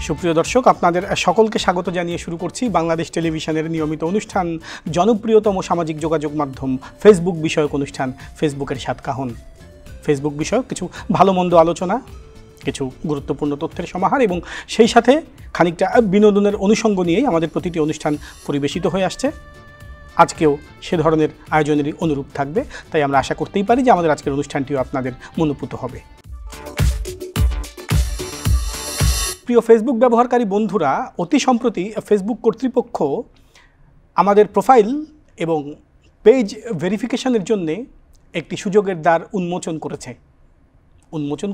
সুপ্রিয় দর্শক, আপনাদের সকলকে স্বাগত জানিয়ে শুরু করছি বাংলাদেশ টেলিভিশনের নিয়মিত অনুষ্ঠান, জনপ্রিয়তম সামাজিক যোগাযোগ মাধ্যম ফেসবুক বিষয়ক অনুষ্ঠান ফেসবুকের সাত কাহন। ফেসবুক বিষয়ক কিছু ভালো মন্দ আলোচনা, কিছু গুরুত্বপূর্ণ তথ্যের সমাহার এবং সেই সাথে খানিকটা বিনোদনের অনুষঙ্গ নিয়েই আমাদের প্রতিটি অনুষ্ঠান পরিবেশিত হয়ে আসছে। আজকেও সে ধরনের আয়োজনেরই অনুরূপ থাকবে, তাই আমরা আশা করতেই পারি যে আমাদের আজকের অনুষ্ঠানটিও আপনাদের মনোপুত হবে। প্রিয় ফেসবুক ব্যবহারকারী বন্ধুরা, অতি সম্প্রতি ফেসবুক কর্তৃপক্ষ আমাদের প্রোফাইল এবং পেজ ভেরিফিকেশনের জন্যে একটি সুযোগের দ্বার উন্মোচন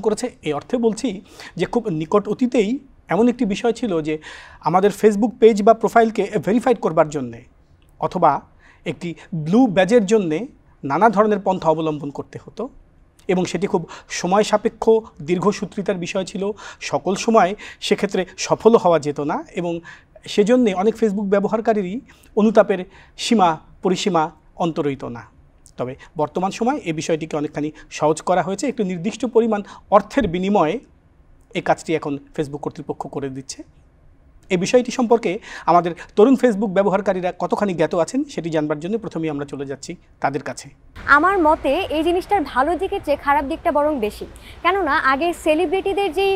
করেছে। এই অর্থে বলছি যে খুব নিকট অতীতেই এমন একটি বিষয় ছিল যে আমাদের ফেসবুক পেজ বা প্রোফাইলকে ভেরিফাইড করবার জন্যে অথবা একটি ব্লু ব্যাজের জন্যে নানা ধরনের পন্থা অবলম্বন করতে হতো এবং সেটি খুব সময় সাপেক্ষ দীর্ঘসূত্রিতার বিষয় ছিল। সকল সময় সেক্ষেত্রে সফল হওয়া যেত না এবং সেজন্যে অনেক ফেসবুক ব্যবহারকারীরই অনুতাপের পরিসীমা অন্তরহিত না। তবে বর্তমান সময় এই বিষয়টিকে অনেকখানি সহজ করা হয়েছে। একটি নির্দিষ্ট পরিমাণ অর্থের বিনিময়ে এই কাজটি এখন ফেসবুক কর্তৃপক্ষ করে দিচ্ছে। এই বিষয়টি সম্পর্কে আমাদের তরুণ ফেসবুক ব্যবহারকারীরা কতখানি জ্ঞাত আছেন সেটি জানবার জন্য প্রথমেই আমরা চলে যাচ্ছি তাদের কাছে। আমার মতে এই জিনিসটার ভালো দিকের চেয়ে খারাপ দিকটা বরং বেশি, কেননা আগে সেলিব্রিটিদের যেই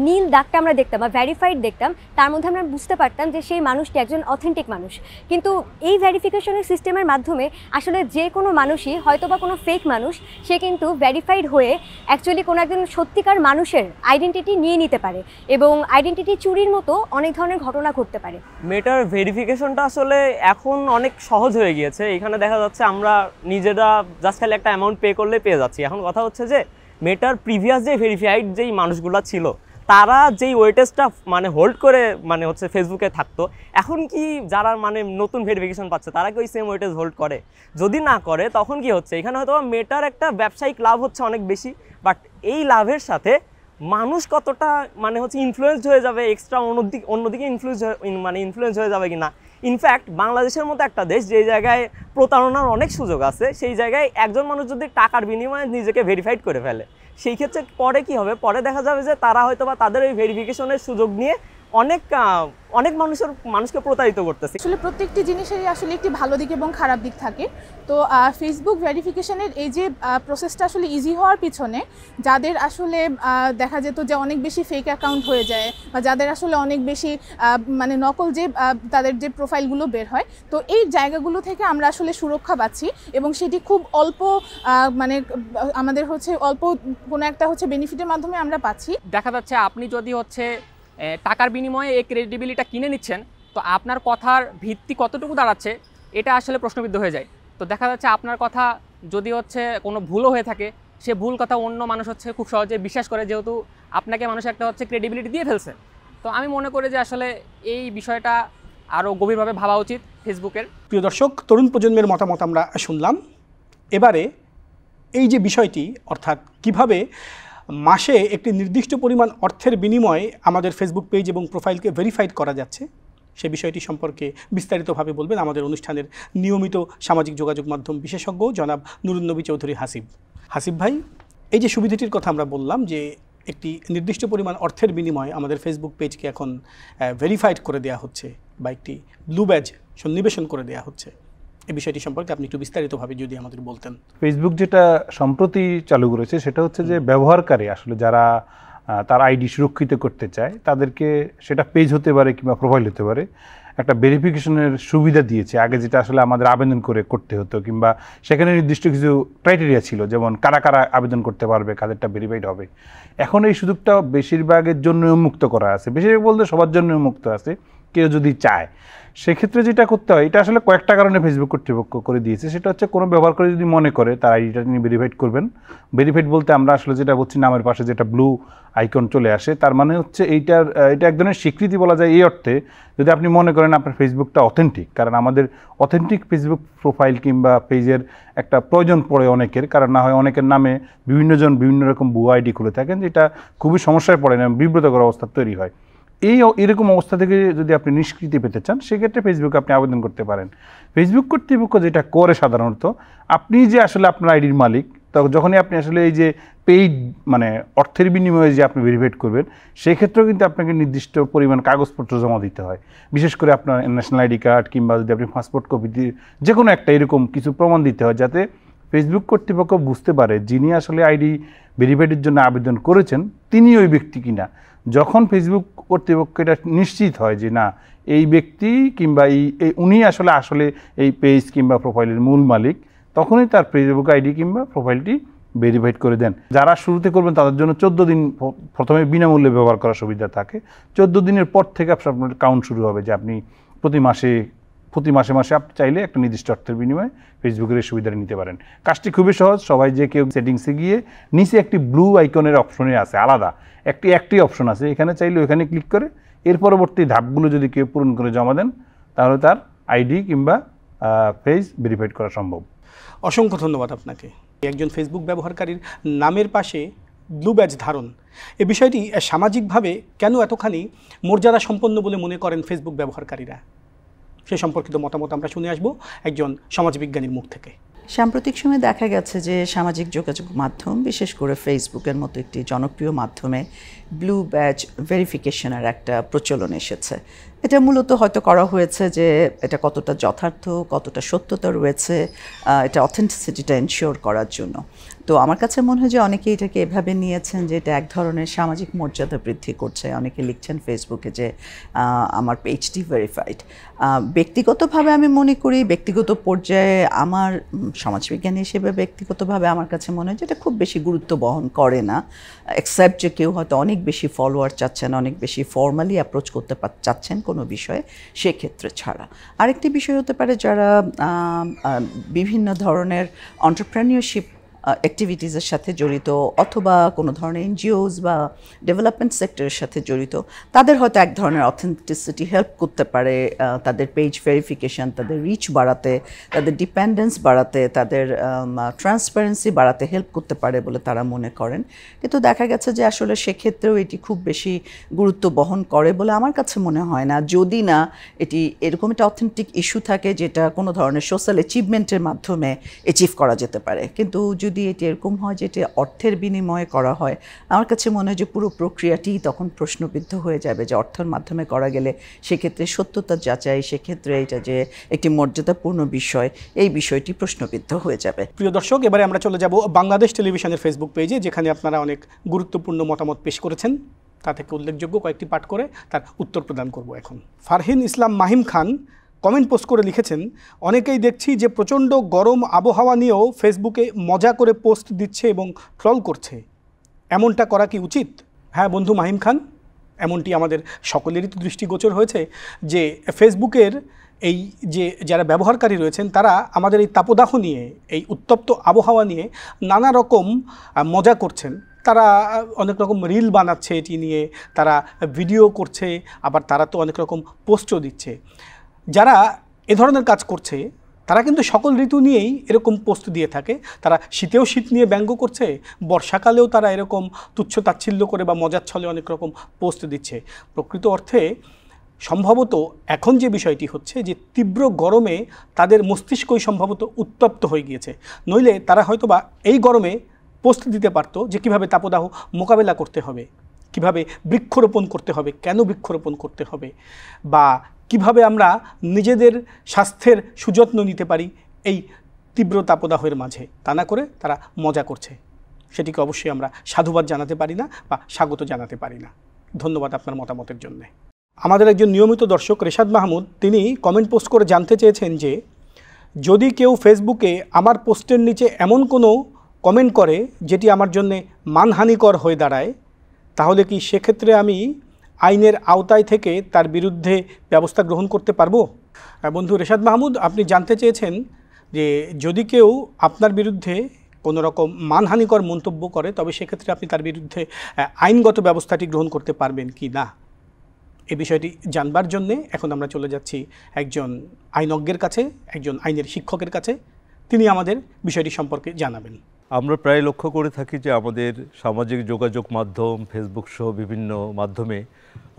নীল দাগটা আমরা দেখতাম বা ভেরিফাইড দেখতাম, তার মধ্যে আমরা বুঝতে পারতাম যে সেই মানুষটি একজন অথেন্টিক মানুষ। কিন্তু এই ভেরিফিকেশনের সিস্টেমের মাধ্যমে আসলে যে কোনো মানুষই, হয়তো বা কোনো ফেক মানুষ, সে কিন্তু ভেরিফাইড হয়ে অ্যাকচুয়ালি কোনো একজন সত্যিকার মানুষের আইডেন্টিটি নিয়ে নিতে পারে এবং আইডেন্টিটি চুরির মতো অনেক ধরনের ঘটনা ঘটতে পারে। মেটার ভেরিফিকেশনটা আসলে এখন অনেক সহজ হয়ে গিয়েছে। এখানে দেখা যাচ্ছে আমরা নিজেরা জাস্ট খালি একটা অ্যামাউন্ট পে করলে পেয়ে যাচ্ছি। এখন কথা হচ্ছে যে মেটার প্রিভিয়াস যে ভেরিফাইড যেই মানুষগুলো ছিল, তারা যেই ওয়েটেজটা হোল্ড করে হচ্ছে ফেসবুকে থাকতো, এখন কি যারা নতুন ভেরিফিকেশন পাচ্ছে তারা কি ওই সেম ওয়েটেজ হোল্ড করে? যদি না করে তখন কি হচ্ছে, এখানে হয়তো মেটার একটা ব্যবসায়িক লাভ হচ্ছে অনেক বেশি, বাট এই লাভের সাথে মানুষ কতটা হচ্ছে ইনফ্লুয়েন্সড হয়ে যাবে, এক্সট্রা অন্যদিকে ইনফ্লুয়েন্স হয়ে যাবে কিনা। ইনফ্যাক্ট বাংলাদেশের মতো একটা দেশ যে জায়গায় প্রতারণার অনেক সুযোগ আছে, সেই জায়গায় একজন মানুষ যদি টাকার বিনিময়ে নিজেকে ভেরিফাইড করে ফেলে, সেই ক্ষেত্রে পরে কি হবে? পরে দেখা যাবে যে তারা হয়তো বা তাদের এই ভেরিফিকেশনের সুযোগ নিয়ে অনেক মানুষকে প্রতারিত করতেছে। আসলে প্রত্যেকটি জিনিসেরই আসলে একটি ভালো দিক এবং খারাপ দিক থাকে। তো ফেসবুক ভেরিফিকেশনের এই যে প্রসেসটা আসলে ইজি হওয়ার পিছনে যাদের আসলে দেখা যেত যে অনেক বেশি ফেক অ্যাকাউন্ট হয়ে যায় বা যাদের আসলে অনেক বেশি নকল যে তাদের যে প্রোফাইলগুলো বের হয়, তো এই জায়গাগুলো থেকে আমরা আসলে সুরক্ষা পাচ্ছি এবং সেটি খুব অল্প আমাদের হচ্ছে অল্প কোনো একটা হচ্ছে বেনিফিটের মাধ্যমে আমরা পাচ্ছি। দেখা যাচ্ছে আপনি যদি হচ্ছে টাকার বিনিময়ে এই ক্রেডিবিলিটিটা কিনে নিচ্ছেন, তো আপনার কথার ভিত্তি কতটুকু দাঁড়াচ্ছে এটা আসলে প্রশ্নবিদ্ধ হয়ে যায়। তো দেখা যাচ্ছে আপনার কথা যদি হচ্ছে কোনো ভুলও হয়ে থাকে, সে ভুল কথা অন্য মানুষ হচ্ছে খুব সহজে বিশ্বাস করে, যেহেতু আপনাকে মানুষ একটা হচ্ছে ক্রেডিবিলিটি দিয়ে ফেলছে। তো আমি মনে করি যে আসলে এই বিষয়টা আরও গভীরভাবে ভাবা উচিত ফেসবুকের। প্রিয় দর্শক, তরুণ প্রজন্মের মতামত আমরা শুনলাম। এবারে এই যে বিষয়টি, অর্থাৎ কিভাবে মাসে একটি নির্দিষ্ট পরিমাণ অর্থের বিনিময়ে আমাদের ফেসবুক পেজ এবং প্রোফাইলকে ভেরিফাইড করা যাচ্ছে, সে বিষয়টি সম্পর্কে বিস্তারিতভাবে বলবেন আমাদের অনুষ্ঠানের নিয়মিত সামাজিক যোগাযোগ মাধ্যম বিশেষজ্ঞ জনাব নুরুন নবী চৌধুরী হাসিব ভাই। এই যে সুবিধাটির কথা আমরা বললাম যে একটি নির্দিষ্ট পরিমাণ অর্থের বিনিময়ে আমাদের ফেসবুক পেজকে এখন ভেরিফাইড করে দেওয়া হচ্ছে বা একটি ব্লু ব্যাজ সন্নিবেশন করে দেওয়া হচ্ছে, এই বিষয়টি সম্পর্কে আপনি একটু বিস্তারিতভাবে যদি আমাদের বলতেন। ফেসবুক যেটা সম্প্রতি চালু করেছে সেটা হচ্ছে যে ব্যবহারকারী আসলে যারা তার আইডি সুরক্ষিত করতে চায় তাদেরকে, সেটা পেজ হতে পারে কিংবা প্রোফাইল হতে পারে, একটা ভেরিফিকেশনের সুবিধা দিয়েছে। আগে যেটা আসলে আমাদের আবেদন করতে হতো কিংবা সেখানে নির্দিষ্ট কিছু ক্রাইটেরিয়া ছিল, যেমন কারা কারা আবেদন করতে পারবে, কাদেরটা ভেরিফাইড হবে। এখন এই সুযোগটা বেশিরভাগের জন্য উন্মুক্ত করা আছে, বেশিরভাগ বলতে সবার জন্য উন্মুক্ত আছে, কেউ যদি চায়। সেক্ষেত্রে যেটা করতে হয়, এটা আসলে কয়েকটা কারণে ফেসবুক কর্তৃপক্ষ করে দিয়েছে। সেটা হচ্ছে কোনো ব্যবহারকারী যদি মনে করে তার আইডিটা তিনি ভেরিফাইড করবেন, ভেরিফাইড বলতে আমরা আসলে যেটা বলছি নামের পাশে যেটা ব্লু আইকন চলে আসে, তার মানে হচ্ছে এটা এক ধরনের স্বীকৃতি বলা যায় এই অর্থে, যদি আপনি মনে করেন আপনার ফেসবুকটা অথেন্টিক। কারণ আমাদের অথেন্টিক ফেসবুক প্রোফাইল কিংবা পেজের একটা প্রয়োজন পড়ে অনেকের, কারণ না হয় অনেকের নামে বিভিন্নজন বিভিন্ন রকম ভুয়া আইডি খুলে থাকেন, যেটা খুবই সমস্যায় পড়ে না, বিব্রতকর অবস্থা তৈরি হয়। এরকম অবস্থা থেকে যদি আপনি নিষ্কৃতি পেতে চান, সেক্ষেত্রে ফেসবুকে আপনি আবেদন করতে পারেন। ফেসবুক কর্তৃপক্ষ যেটা করে সাধারণত, আপনি যে আসলে আপনার আইডির মালিক, তো যখনই আপনি আসলে এই যে পেইড মানে অর্থের বিনিময়ে যে আপনি ভেরিফাইড করবেন, সেই ক্ষেত্রেও কিন্তু আপনাকে নির্দিষ্ট পরিমাণ কাগজপত্র জমা দিতে হয়। বিশেষ করে আপনার ন্যাশনাল আইডি কার্ড কিংবা যদি আপনি পাসপোর্ট কপি যে কোনো একটা এরকম কিছু প্রমাণ দিতে হয়, যাতে ফেসবুক কর্তৃপক্ষ বুঝতে পারে যিনি আসলে আইডি ভেরিফাইডের জন্য আবেদন করেছেন তিনি ওই ব্যক্তি কিনা। যখন ফেসবুক কর্তৃপক্ষ এটা নিশ্চিত হয় যে না এই ব্যক্তি কিংবা উনি আসলে এই পেজ কিংবা প্রোফাইলের মূল মালিক, তখনই তার ফেসবুক আইডি কিংবা প্রোফাইলটি ভেরিফাইড করে দেন। যারা শুরুতে করবেন তাদের জন্য 14 দিন প্রথমে বিনামূল্যে ব্যবহার করার সুবিধা থাকে। 14 দিনের পর থেকে আপনার কাউন্ট শুরু হবে যে আপনি প্রতি মাসে আপনি চাইলে একটা নির্দিষ্ট অর্থের বিনিময়ে ফেসবুকের এই সুবিধাটা নিতে পারেন। কাজটি খুবই সহজ। সবাই যে কেউ সেটিংসে গিয়ে নিচে একটি ব্লু আইকনের অপশনে আছে, আলাদা একটি অপশন আছে, এখানে চাইলে ওখানে ক্লিক করে এর পরবর্তী ধাপগুলো যদি কেউ পূরণ করে জমা দেন তাহলে তার আইডি কিংবা পেজ ভেরিফাইড করা সম্ভব। অসংখ্য ধন্যবাদ আপনাকে। একজন ফেসবুক ব্যবহারকারীর নামের পাশে ব্লু ব্যাজ ধারণ, এই বিষয়টি সামাজিকভাবে কেন এতখানি মর্যাদা সম্পন্ন বলে মনে করেন ফেসবুক ব্যবহারকারীরা, সে সম্পর্কিত মতামত আমরা শুনে আসব একজন সমাজবিজ্ঞানীর মুখ থেকে। সাম্প্রতিক সময়ে দেখা গেছে যে সামাজিক যোগাযোগ মাধ্যম, বিশেষ করে ফেসবুকের মতো একটি জনপ্রিয় মাধ্যমে ব্লু ব্যাজ ভেরিফিকেশনের একটা প্রচলন এসেছে। এটা মূলত হয়তো করা হয়েছে যে এটা কতটা যথার্থ, কতটা সত্যতা রয়েছে, এটা অথেন্টিসিটিটা এনশিওর করার জন্য। তো আমার কাছে মনে হয় যে অনেকে এটাকে এভাবে নিয়েছেন যে এটা এক ধরনের সামাজিক মর্যাদা বৃদ্ধি করছে। অনেকে লিখছেন ফেসবুকে যে আমার পেজটি ভেরিফাইড। ব্যক্তিগতভাবে আমি মনে করি, ব্যক্তিগত পর্যায়ে আমার সমাজবিজ্ঞানী হিসেবে ব্যক্তিগতভাবে আমার কাছে মনে হয় যে এটা খুব বেশি গুরুত্ব বহন করে না, এক্সেপ্ট যে কেউ হয়তো অনেক বেশি ফলোয়ার চাচ্ছেন, অনেক বেশি ফর্মালি অ্যাপ্রোচ করতে চাচ্ছেন কোনো বিষয়ে, সেক্ষেত্রে ছাড়া। আরেকটি বিষয় হতে পারে যারা বিভিন্ন ধরনের এন্টারপ্রেনিয়রশিপ অ্যাক্টিভিটিসের সাথে জড়িত অথবা কোনো ধরনের এনজিওস বা ডেভেলপমেন্ট সেক্টরের সাথে জড়িত, তাদের হয়তো এক ধরনের অথেন্টিসিটি হেল্প করতে পারে তাদের পেজ ভেরিফিকেশন, তাদের রিচ বাড়াতে, তাদের ডিপেন্ডেন্স বাড়াতে, তাদের ট্রান্সপারেন্সি বাড়াতে হেল্প করতে পারে বলে তারা মনে করেন। কিন্তু দেখা গেছে যে আসলে সেক্ষেত্রেও এটি খুব বেশি গুরুত্ব বহন করে বলে আমার কাছে মনে হয় না, যদি না এটি এরকম একটা অথেন্টিক ইস্যু থাকে যেটা কোনো ধরনের সোশ্যাল অ্যাচিভমেন্টের মাধ্যমে অ্যাচিভ করা যেতে পারে। কিন্তু যদি এটি এরকম হয় যে এটি অর্থের বিনিময়ে করা হয়, আমার কাছে মনে হয় যে পুরো প্রক্রিয়াটি তখন প্রশ্নবিদ্ধ হয়ে যাবে, যে অর্থের মাধ্যমে করা গেলে সেক্ষেত্রে সত্যতা যাচাই, সেক্ষেত্রে এটা যে একটি মর্যাদাপূর্ণ বিষয়, এই বিষয়টি প্রশ্নবিদ্ধ হয়ে যাবে। প্রিয় দর্শক, এবারে আমরা চলে যাব বাংলাদেশ টেলিভিশনের ফেসবুক পেজে, যেখানে আপনারা অনেক গুরুত্বপূর্ণ মতামত পেশ করেছেন। তা থেকে উল্লেখযোগ্য কয়েকটি পাঠ করে তার উত্তর প্রদান করব এখন। ফারহিন ইসলাম মাহিম খান কমেন্ট পোস্ট করে লিখেছেন, অনেকেই দেখছি যে প্রচণ্ড গরম আবহাওয়া নিয়েও ফেসবুকে মজা করে পোস্ট দিচ্ছে এবং ট্রল করছে, এমনটা করা কি উচিত? হ্যাঁ বন্ধু মাহিম খান, এমনটি আমাদের সকলেরই তো দৃষ্টিগোচর হয়েছে যে ফেসবুকের এই যে যারা ব্যবহারকারী রয়েছেন তারা আমাদের এই তাপদাহ নিয়ে, এই উত্তপ্ত আবহাওয়া নিয়ে নানা রকম মজা করছেন। তারা অনেক রকম রিল বানাচ্ছে এটি নিয়ে, তারা ভিডিও করছে, আবার তারা তো অনেক রকম পোস্টও দিচ্ছে। যারা এ ধরনের কাজ করছে তারা কিন্তু সকল ঋতু নিয়েই এরকম পোস্ট দিয়ে থাকে। তারা শীতেও শীত নিয়ে ব্যঙ্গ করছে, বর্ষাকালেও তারা এরকম তুচ্ছ তাচ্ছিল্য করে বা মজার ছলে অনেক রকম পোস্ট দিচ্ছে। প্রকৃত অর্থে সম্ভবত এখন যে বিষয়টি হচ্ছে যে তীব্র গরমে তাদের মস্তিষ্কই সম্ভবত উত্তপ্ত হয়ে গিয়েছে, নইলে তারা হয়তো বা এই গরমে পোস্ট দিতে পারতো যে কীভাবে তাপদাহ মোকাবেলা করতে হবে, কিভাবে বৃক্ষরোপণ করতে হবে, কেন বৃক্ষরোপণ করতে হবে, বা কিভাবে আমরা নিজেদের স্বাস্থ্যের সুযত্ন নিতে পারি এই তীব্র তাপদাহের মাঝে। তা না করে তারা মজা করছে, সেটিকে অবশ্যই আমরা সাধুবাদ জানাতে পারি না বা স্বাগত জানাতে পারি না। ধন্যবাদ আপনার মতামতের জন্য। আমাদের একজন নিয়মিত দর্শক রেশাদ মাহমুদ, তিনি কমেন্ট পোস্ট করে জানতে চেয়েছেন যে যদি কেউ ফেসবুকে আমার পোস্টের নিচে এমন কোনো কমেন্ট করে যেটি আমার জন্যে মানহানিকর হয়ে দাঁড়ায়, তাহলে কি সেক্ষেত্রে আমি আইনের আওতায় থেকে তার বিরুদ্ধে ব্যবস্থা গ্রহণ করতে পারবো? বন্ধু রেশাদ মাহমুদ, আপনি জানতে চেয়েছেন যে যদি কেউ আপনার বিরুদ্ধে কোনো রকম মানহানিকর মন্তব্য করে তবে সেক্ষেত্রে আপনি তার বিরুদ্ধে আইনগত ব্যবস্থাটি গ্রহণ করতে পারবেন কি না। এই বিষয়টি জানবার জন্যে এখন আমরা চলে যাচ্ছি একজন আইনজ্ঞের কাছে, একজন আইনের শিক্ষকের কাছে। তিনি আমাদের বিষয়টি সম্পর্কে জানাবেন। আমরা প্রায় লক্ষ্য করে থাকি যে আমাদের সামাজিক যোগাযোগ মাধ্যম ফেসবুক সহ বিভিন্ন মাধ্যমে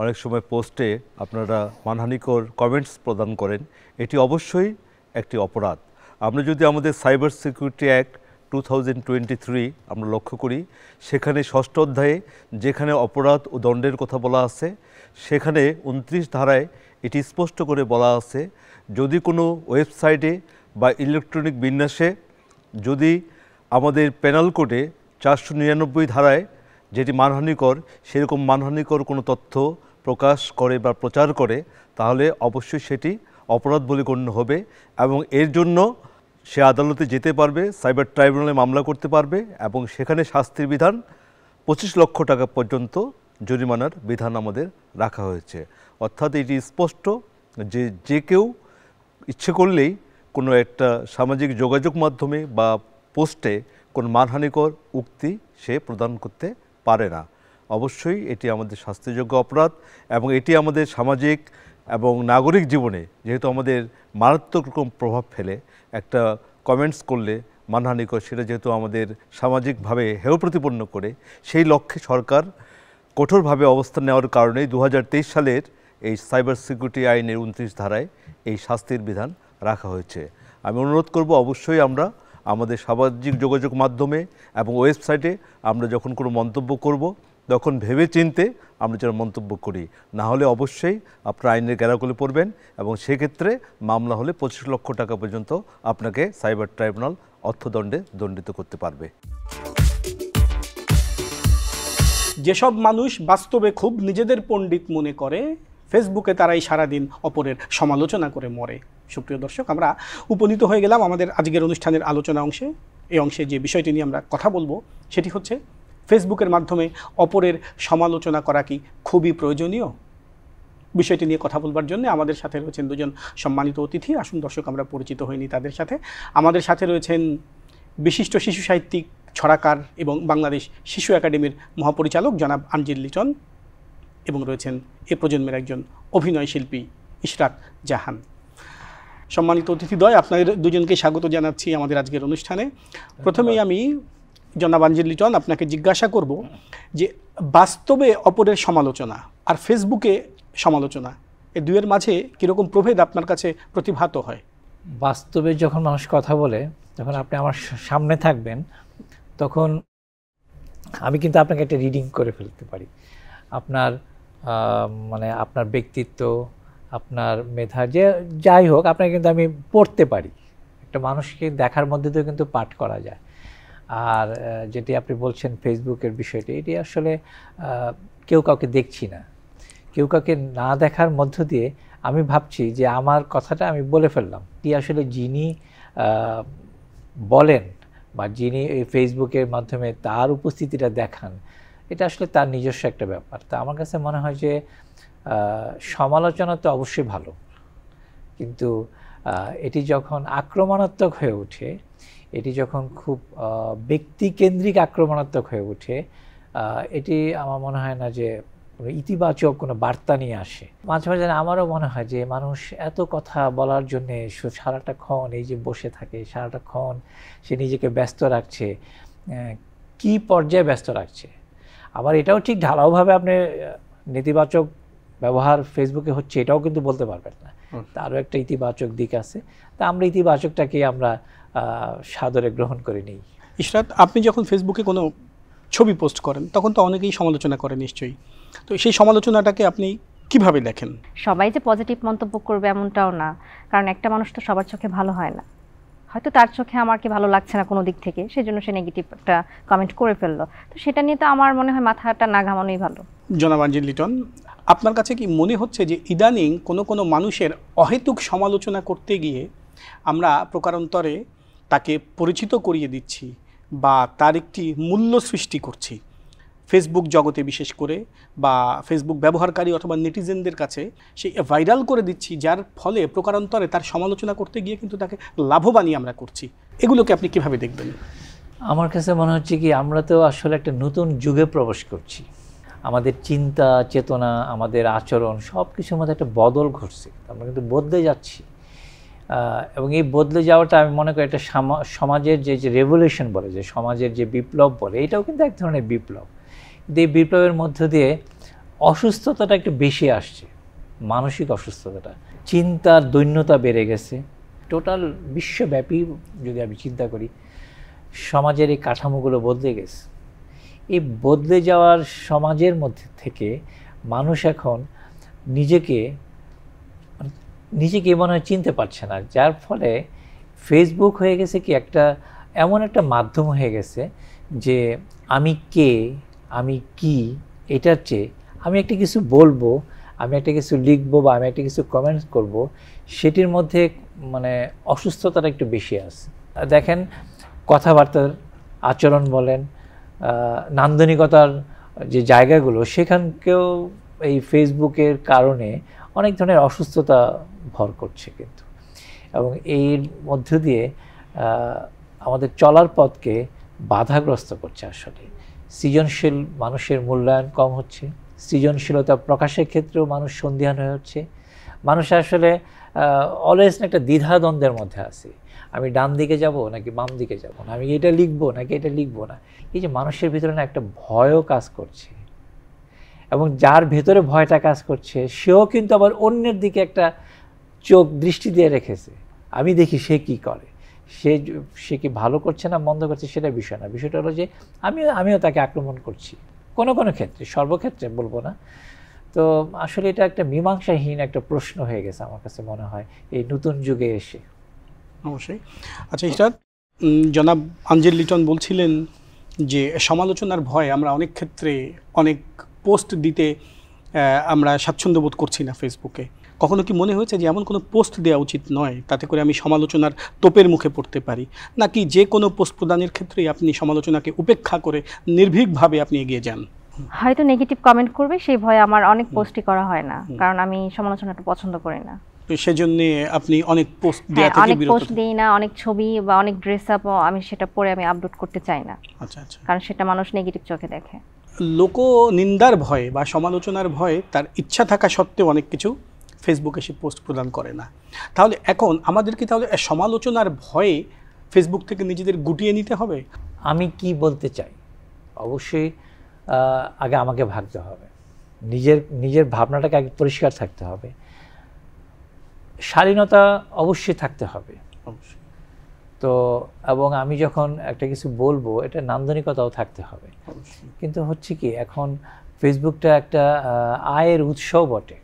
অনেক সময় পোস্টে আপনারা মানহানিকর কমেন্টস প্রদান করেন। এটি অবশ্যই একটি অপরাধ। আমরা যদি আমাদের সাইবার সিকিউরিটি অ্যাক্ট 2023 আমরা লক্ষ্য করি, সেখানে 6ষ্ঠ অধ্যায়ে যেখানে অপরাধ ও দণ্ডের কথা বলা আছে, সেখানে 29 ধারায় এটি স্পষ্ট করে বলা আছে, যদি কোনো ওয়েবসাইটে বা ইলেকট্রনিক বিন্যাসে যদি আমাদের পেনাল কোডে 499 ধারায় যেটি মানহানিকর, সেরকম মানহানিকর কোনো তথ্য প্রকাশ করে বা প্রচার করে, তাহলে অবশ্যই সেটি অপরাধ বলে গণ্য হবে এবং এর জন্য সে আদালতে যেতে পারবে, সাইবার ট্রাইব্যুনালে মামলা করতে পারবে এবং সেখানে শাস্তির বিধান 25 লক্ষ টাকা পর্যন্ত জরিমানার বিধান আমাদের রাখা হয়েছে। অর্থাৎ এটি স্পষ্ট যে যে কেউ ইচ্ছে করলেই কোনো একটা সামাজিক যোগাযোগ মাধ্যমে বা পোস্টে কোনো মানহানিকর উক্তি সে প্রদান করতে পারে না। অবশ্যই এটি আমাদের শাস্তিযোগ্য অপরাধ এবং এটি আমাদের সামাজিক এবং নাগরিক জীবনে যেহেতু আমাদের মারাত্মক রকম প্রভাব ফেলে, একটা কমেন্টস করলে মানহানিকর, সেটা যেহেতু আমাদের সামাজিকভাবে হেয় প্রতিপন্ন করে, সেই লক্ষ্যে সরকার কঠোরভাবে অবস্থান নেওয়ার কারণেই 2023 সালের এই সাইবার সিকিউরিটি আইনের 29 ধারায় এই শাস্তির বিধান রাখা হয়েছে। আমি অনুরোধ করব, অবশ্যই আমরা আমাদের সামাজিক যোগাযোগ মাধ্যমে এবং ওয়েবসাইটে আমরা যখন কোনো মন্তব্য করব তখন ভেবে চিনতে আমরা যেন মন্তব্য করি, না হলে অবশ্যই আপনারা আইনের গ্যারাকলে পড়বেন এবং সেক্ষেত্রে মামলা হলে 25 লক্ষ টাকা পর্যন্ত আপনাকে সাইবার ট্রাইব্যুনাল অর্থদণ্ডে দণ্ডিত করতে পারবে। যেসব মানুষ বাস্তবে খুব নিজেদের পণ্ডিত মনে করে, ফেসবুকে তারাই সারাদিন অপরের সমালোচনা করে মরে। সুপ্রিয় দর্শক, আমরা উপনীত হয়ে গেলাম আমাদের আজকের অনুষ্ঠানের আলোচনা অংশে। এই অংশে যে বিষয়টি নিয়ে আমরা কথা বলবো সেটি হচ্ছে, ফেসবুকের মাধ্যমে অপরের সমালোচনা করা কি খুবই প্রয়োজনীয়? বিষয়টি নিয়ে কথা বলবার জন্য আমাদের সাথে রয়েছেন দুজন সম্মানিত অতিথি। আসুন দর্শক, আমরা পরিচিত হইনি তাদের সাথে। আমাদের সাথে রয়েছেন বিশিষ্ট শিশু সাহিত্যিক, ছড়াকার এবং বাংলাদেশ শিশু একাডেমির মহাপরিচালক জনাব আঞ্জিল লিটন, এবং রয়েছেন এ প্রজন্মের একজন অভিনয় শিল্পী ইশরাত জাহান। সম্মানিত অতিথিদ্বয়, আপনাদের দুজনকে স্বাগত জানাচ্ছি আমাদের আজকের অনুষ্ঠানে। প্রথমেই আমি জনাব আঞ্জিল লিটন আপনাকে জিজ্ঞাসা করব যে বাস্তবে অপরের সমালোচনা আর ফেসবুকে সমালোচনা, এই দুয়ের মাঝে কীরকম প্রভেদ আপনার কাছে প্রতিভাত হয়? বাস্তবে যখন মানুষ কথা বলে, যখন আপনি আমার সামনে থাকবেন, তখন আমি কিন্তু আপনাকে একটা রিডিং করে ফেলতে পারি। আপনার মানে আপনার ব্যক্তিত্ব, আপনার মেধা, যে যাই হোক, আপনাকে কিন্তু আমি পড়তে পারি। একটা মানুষকে দেখার মধ্যে দিয়েও কিন্তু পাঠ করা যায়। আর যেটি আপনি বলছেন ফেসবুকের বিষয়টি, এটি আসলে কেউ কাউকে দেখছি না, কেউ কাউকে না দেখার মধ্য দিয়ে আমি ভাবছি যে আমার কথাটা আমি বলে ফেললাম। কি আসলে যিনি বলেন বা যিনি এই ফেসবুকের মাধ্যমে তার উপস্থিতিটা দেখান, এটা আসলে তার নিজস্ব একটা ব্যাপার। তা আমার কাছে মনে হয় যে সমালোচনা তো অবশ্যই ভালো, কিন্তু এটি যখন আক্রমণাত্মক হয়ে ওঠে, এটি যখন খুব ব্যক্তিকেন্দ্রিক আক্রমণাত্মক হয়ে ওঠে, এটি আমার মনে হয় না যে কোনো ইতিবাচক কোনো বার্তা নিয়ে আসে। মাঝে মাঝে আমারও মনে হয় যে মানুষ এত কথা বলার জন্যে সারাটাক্ষণ এই যে বসে থাকে, সারাটাক্ষণ সে নিজেকে ব্যস্ত রাখছে, কি পর্যায়ে ব্যস্ত রাখছে। আবার এটাও ঠিক ঢালাওভাবে আপনি নেতিবাচক ব্যবহার ফেসবুকে হচ্ছে এটাও কিন্তু বলতে পারবেন না, তারও একটা ইতিবাচক দিক আছে। তা আমরা ইতিবাচকটাকে আমরা সাদরে গ্রহণ করে নিই। ইশরাত, আপনি যখন ফেসবুকে কোনো ছবি পোস্ট করেন তখন তো অনেকেই সমালোচনা করে নিশ্চয়ই, তো সেই সমালোচনাটাকে আপনি কিভাবে দেখেন? সবাই যে পজিটিভ মন্তব্য করবে এমনটাও না, কারণ একটা মানুষ তো সবার চোখে ভালো হয় না। হয়তো তার চোখে আমাকে ভালো লাগছে না কোনো দিক থেকে, সেজন্য সে নেগেটিভ একটা কমেন্ট করে ফেললো। তো সেটা নিয়ে তো আমার মনে হয় মাথাটা না ঘামানোই ভালো। জনাব আঞ্জিল লিটন, আপনার কাছে কি মনে হচ্ছে যে ইদানিং কোনো মানুষের অহেতুক সমালোচনা করতে গিয়ে আমরা প্রকারান্তরে তাকে পরিচিত করিয়ে দিচ্ছি বা তার একটি মূল্য সৃষ্টি করছি ফেসবুক জগতে, বিশেষ করে বা ফেসবুক ব্যবহারকারী অথবা নেটিজেনদের কাছে সেই ভাইরাল করে দিচ্ছি, যার ফলে প্রকারান্তরে তার সমালোচনা করতে গিয়ে কিন্তু তাকে লাভবানই আমরা করছি? এগুলোকে আপনি কিভাবে দেখবেন? আমার কাছে মনে হচ্ছে কি, আমরা তো আসলে একটা নতুন যুগে প্রবেশ করছি। আমাদের চিন্তা চেতনা, আমাদের আচরণ, সব কিছুর মধ্যে একটা বদল ঘটছে। আমরা কিন্তু বদলে যাচ্ছি, এবং এই বদলে যাওয়াটা আমি মনে করি একটা সমাজের যে রেভলিউশন বলে, যে সমাজের যে বিপ্লব বলে, এটাও কিন্তু এক ধরনের বিপ্লব। কিন্তু এই বিপ্লবের মধ্য দিয়ে অসুস্থতাটা একটু বেশি আসছে, মানসিক অসুস্থতাটা, চিন্তার দৈন্যতা বেড়ে গেছে। টোটাল বিশ্বব্যাপী যদি আমি চিন্তা করি, সমাজের এই কাঠামোগুলো বদলে গেছে। এই বদলে যাওয়ার সমাজের মধ্যে থেকে মানুষ এখন নিজেকে মনে হয় চিনতে পারছে না, যার ফলে ফেসবুক হয়ে গেছে কি একটা এমন একটা মাধ্যম হয়ে গেছে যে আমি কে, আমি কি, এটার চেয়ে আমি একটা কিছু বলবো, আমি একটা কিছু লিখবো বা আমি একটা কিছু কমেন্টস করব, সেটির মধ্যে মানে অসুস্থতাটা একটু বেশি আছে। দেখেন কথাবার্তার আচরণ বলেন, নান্দনিকতার যে জায়গাগুলো, সেখানকেও এই ফেসবুকের কারণে অনেক ধরনের অসুস্থতা ভর করছে কিন্তু, এবং এর মধ্য দিয়ে আমাদের চলার পথকে বাধাগ্রস্ত করছে। আসলে সৃজনশীল মানুষের মূল্যায়ন কম হচ্ছে, সৃজনশীলতা প্রকাশের ক্ষেত্রেও মানুষ সন্দিহান হয়ে হচ্ছে। মানুষ আসলে অলওয়েজ একটা দ্বিধাদ্বন্দ্বের মধ্যে আছে, আমি ডান দিকে যাব নাকি বাম দিকে যাব না, আমি এটা লিখবো নাকি এটা লিখবো না। এই যে মানুষের ভিতরে না একটা ভয়ও কাজ করছে, এবং যার ভেতরে ভয়টা কাজ করছে সেও কিন্তু আবার অন্যের দিকে একটা চোখ দৃষ্টি দিয়ে রেখেছে, আমি দেখি সে কি করে, সে কি ভালো করছে না মন্দ করছে সেটা বিষয় না। বিষয়টা হলো যে আমিও তাকে আক্রমণ করছি, কোনো কোনো ক্ষেত্রে, সর্বক্ষেত্রে বলবো না। তো আসলে এটা একটা মীমাংসাহীন একটা প্রশ্ন হয়ে গেছে আমার কাছে মনে হয় এই নতুন যুগে এসে। অবশ্যই। আচ্ছা ইশরাত, জনাব আঞ্জেল লিটন বলছিলেন যে সমালোচনার ভয় আমরা অনেক ক্ষেত্রে অনেক পোস্ট দিতে আমরা স্বাচ্ছন্দ্য বোধ করছি না ফেসবুকে। কখনো কি মনে হয়েছে যে এমন কোনো পোস্ট দেওয়া উচিত নয় তাতে করে আমি সমালোচনার তোপের মুখে পড়তে পারি, নাকি যে কোনো পোস্ট প্রদানের ক্ষেত্রেই আপনি সমালোচনাকে উপেক্ষা করে নির্ভীকভাবে আপনি এগিয়ে যান? হয়তো নেগেটিভ কমেন্ট করবে সেই ভয়ে আমার অনেক পোস্টই করা হয় না, কারণ আমি সমালোচনাটা পছন্দ করি না। তো সেজন্য আপনি অনেক পোস্ট দেওয়া থেকে অনেক বিরত? পোস্ট দেই না, অনেক ছবি বা অনেক ড্রেস আপ আমি সেটা পরে আমি আপলোড করতে চাই না। আচ্ছা আচ্ছা। কারণ সেটা মানুষ নেগেটিভ চোখে দেখে। লোক নিন্দার ভয়ে বা সমালোচনার ভয়ে তার ইচ্ছা থাকা সত্ত্বেও অনেক কিছু ফেসবুকে সে পোস্ট প্রদান করে না। তাহলে এখন আমাদেরকে তাহলে সমালোচনার ভয়ে ফেসবুক থেকে নিজেদের গুটিয়ে নিতে হবে? আমি কি বলতে চাই অবশ্যই আগে আমাকে ভাবতে হবে, নিজের ভাবনাটাকে আগে পরিষ্কার থাকতে হবে, শালীনতা অবশ্যই থাকতে হবে অবশ্যই। তো এবং আমি যখন একটা কিছু বলবো এটা নান্দনিকতাও থাকতে হবে। কিন্তু হচ্ছে কি এখন ফেসবুকটা একটা আয়ের উৎসও বটে।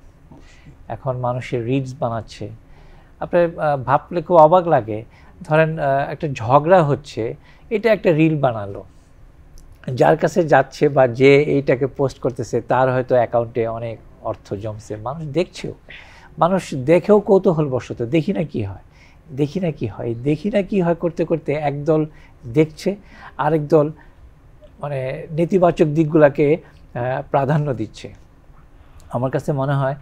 এখন মানুষের রিলস বানাচ্ছে, আপনার ভাবলে খুব অবাক লাগে, ধরেন একটা ঝগড়া হচ্ছে, এটা একটা রিল বানালো, যার কাছে যাচ্ছে বা যে এইটাকে পোস্ট করতেছে তার হয়তো অ্যাকাউন্টে অনেক অর্থ জমছে, মানুষ দেখছেও, মানুষ দেখেও কৌতূহলবশত দেখি না কি হয়, দেখি না কি হয়, দেখি না কি হয় করতে করতে একদল দেখছে, আরেক দল মানে নেতিবাচক দিকগুলোকে প্রাধান্য দিচ্ছে। আমার কাছে মনে হয়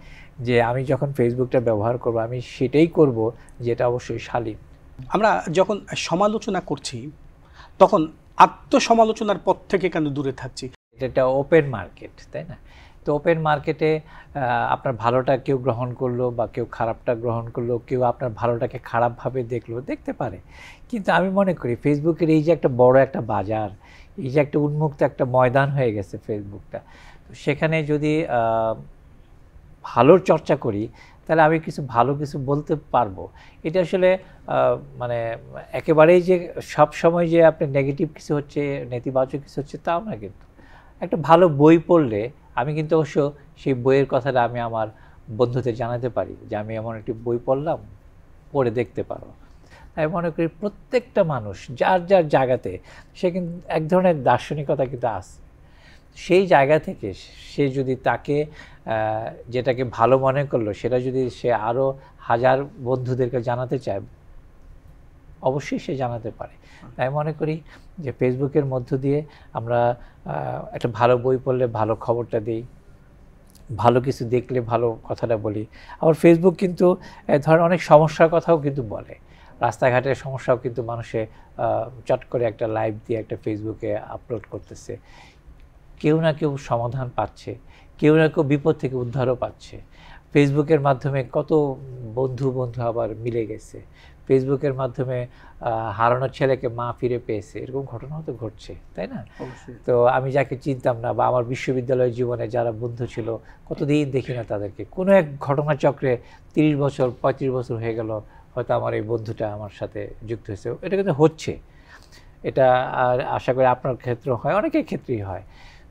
যে আমি যখন ফেসবুকটা ব্যবহার করব আমি সেটাই করব যেটা অবশ্যই শালীন। আমরা যখন সমালোচনা করছি তখন আত্মসমালোচনার পথ থেকে কেন দূরে থাকছি? এটা ওপেন মার্কেট, তাই না? তো ওপেন মার্কেটে আপনার ভালোটা কেউ গ্রহণ করলো বা কেউ খারাপটা গ্রহণ করলো, কেউ আপনার ভালোটাকে খারাপভাবে দেখলো, দেখতে পারে। কিন্তু আমি মনে করি ফেসবুকের এই যে একটা বড় একটা বাজার, এই যে একটা উন্মুক্ত একটা ময়দান হয়ে গেছে ফেসবুকটা, তো সেখানে যদি ভালোর চর্চা করি তাহলে আমি ভালো কিছু বলতে পারবো। এটা আসলে মানে একেবারেই যে সব সময় যে আপনি নেগেটিভ কিছু হচ্ছে, নেতিবাচক কিছু হচ্ছে তাও না। কিন্তু একটা ভালো বই পড়লে আমি কিন্তু অবশ্য সেই বইয়ের কথাটা আমি আমার বন্ধুদের জানাতে পারি যে আমি এমন একটি বই পড়লাম, পড়ে দেখতে পারো। আমি মনে করি প্রত্যেকটা মানুষ যার যার জায়গাতে সে কিন্তু এক ধরনের দার্শনিকতা কিন্তু আছে। সেই জায়গা থেকে সে যদি তাকে যেটাকে ভালো মনে করলো সেটা যদি সে আরও হাজার বন্ধুদেরকে জানাতে চায় অবশ্যই সে জানাতে পারে। তাই মনে করি যে ফেসবুকের মধ্য দিয়ে আমরা একটা ভালো বই পড়লে ভালো খবরটা দিই, ভালো কিছু দেখলে ভালো কথাটা বলি। আবার ফেসবুক কিন্তু ধরেন অনেক সমস্যার কথাও কিন্তু বলে, রাস্তাঘাটের সমস্যাও কিন্তু মানুষে চট করে একটা লাইভ দিয়ে একটা ফেসবুকে আপলোড করতেছে, কেউ না কেউ সমাধান পাচ্ছে, কেউ না কেউ বিপদ থেকে উদ্ধারও পাচ্ছে। ফেসবুকের মাধ্যমে কত বন্ধু আবার মিলে গেছে, ফেসবুকের মাধ্যমে হারানো ছেলেকে মা ফিরে পেয়েছে, এরকম ঘটনাও তো ঘটছে, তাই না? তো আমি যাকে চিনতাম না বা আমার বিশ্ববিদ্যালয় জীবনে যারা বন্ধু ছিল কতদিন দেখি না তাদেরকে, কোনো এক ঘটনাচক্রে 30 বছর 35 বছর হয়ে গেল হয়তো আমার এই বন্ধুটা আমার সাথে যুক্ত হয়েছে, এটা কিন্তু হচ্ছে। এটা আশা করি আপনার ক্ষেত্রেও হয়, অনেকের ক্ষেত্রেই হয়।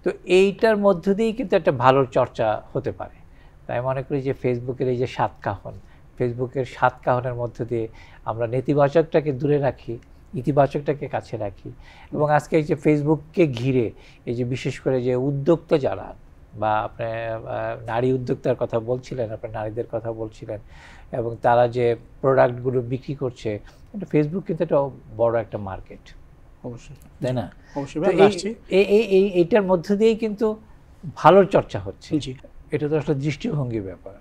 তো এইটার মধ্য দিয়েই কিন্তু একটা ভালো চর্চা হতে পারে। তাই মনে করি যে ফেসবুকের এই যে সাতকাহন, ফেসবুকের সাতকাহনের মধ্য দিয়ে আমরা নেতিবাচকটাকে দূরে রাখি, ইতিবাচকটাকে কাছে রাখি। এবং আজকে এই যে ফেসবুককে ঘিরে এই যে বিশেষ করে যে উদ্যোক্তা যারা, বা আপনার নারী উদ্যোক্তার কথা বলছিলেন, আপনার নারীদের কথা বলছিলেন, এবং তারা যে প্রোডাক্টগুলো বিক্রি করছে, এটা ফেসবুক কিন্তু একটা বড় একটা মার্কেট, অবশ্যই, তাই না? অবশ্যই। এইটার মধ্য দিয়েই কিন্তু ভালো চর্চা হচ্ছে। জি, এটা তো আসলে দৃষ্টিভঙ্গির ব্যাপার।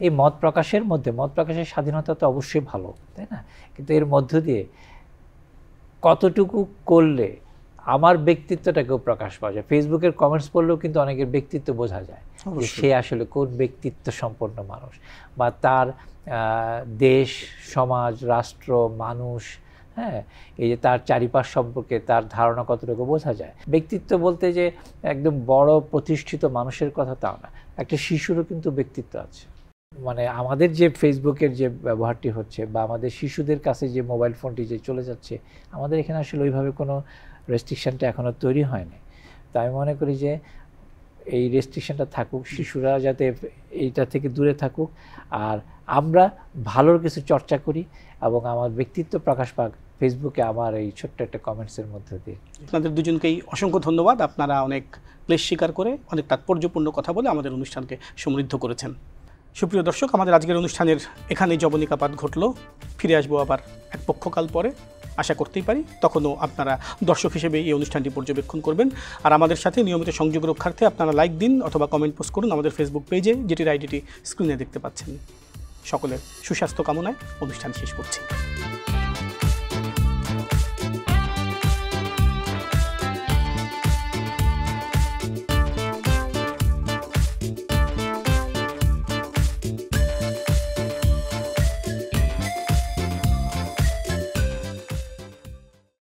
এই মত প্রকাশের মধ্যে, মত প্রকাশের স্বাধীনতা তো অবশ্যই ভালো, তাই না? কিন্তু এর মধ্য দিয়ে কতটুকু করলে আমার ব্যক্তিত্বটাকেও প্রকাশ পাওয়া যায়। ফেসবুকের কমেন্টস পড়লেও কিন্তু অনেকের ব্যক্তিত্ব বোঝা যায় যে সে আসলে কোন ব্যক্তিত্ব সম্পন্ন মানুষ, বা তার দেশ, সমাজ, রাষ্ট্র, মানুষ, হ্যাঁ, এই যে তার চারিপাশ সম্পর্কে তার ধারণা কতটুকু বোঝা যায়। ব্যক্তিত্ব বলতে যে একদম বড় প্রতিষ্ঠিত মানুষের কথা তাও না, একটা শিশুরও কিন্তু ব্যক্তিত্ব আছে। মানে আমাদের যে ফেসবুকের যে ব্যবহারটি হচ্ছে, বা আমাদের শিশুদের কাছে যে মোবাইল ফোনটি যে চলে যাচ্ছে, আমাদের এখানে আসলে ওইভাবে কোনো রেস্ট্রিকশানটা এখনও তৈরি হয়নি। তো আমি মনে করি যে এই রেস্ট্রিকশানটা থাকুক, শিশুরা যাতে এইটা থেকে দূরে থাকুক, আর আমরা ভালোর কিছু চর্চা করি এবং আমার ব্যক্তিত্ব প্রকাশ পাক ফেসবুকে আমার এই ছোট্ট একটা কমেন্টসের মধ্যে দিয়ে। আপনাদের দুজনকেই অসংখ্য ধন্যবাদ। আপনারা অনেক ক্লেশ স্বীকার করে অনেক তাৎপর্যপূর্ণ কথা বলে আমাদের অনুষ্ঠানকে সমৃদ্ধ করেছেন। সুপ্রিয় দর্শক, আমাদের আজকের অনুষ্ঠানের এখানেই যবনিকাপাত ঘটল। ফিরে আসবো আবার এক পক্ষকাল পরে, আশা করতেই পারি তখনও আপনারা দর্শক হিসেবে এই অনুষ্ঠানটি পর্যবেক্ষণ করবেন। আর আমাদের সাথে নিয়মিত সংযোগ রক্ষার্থে আপনারা লাইক দিন অথবা কমেন্ট পোস্ট করুন আমাদের ফেসবুক পেজে, যেটির আইডিটি স্ক্রিনে দেখতে পাচ্ছেন। সকলের সুস্বাস্থ্য কামনায় অনুষ্ঠান শেষ করছি।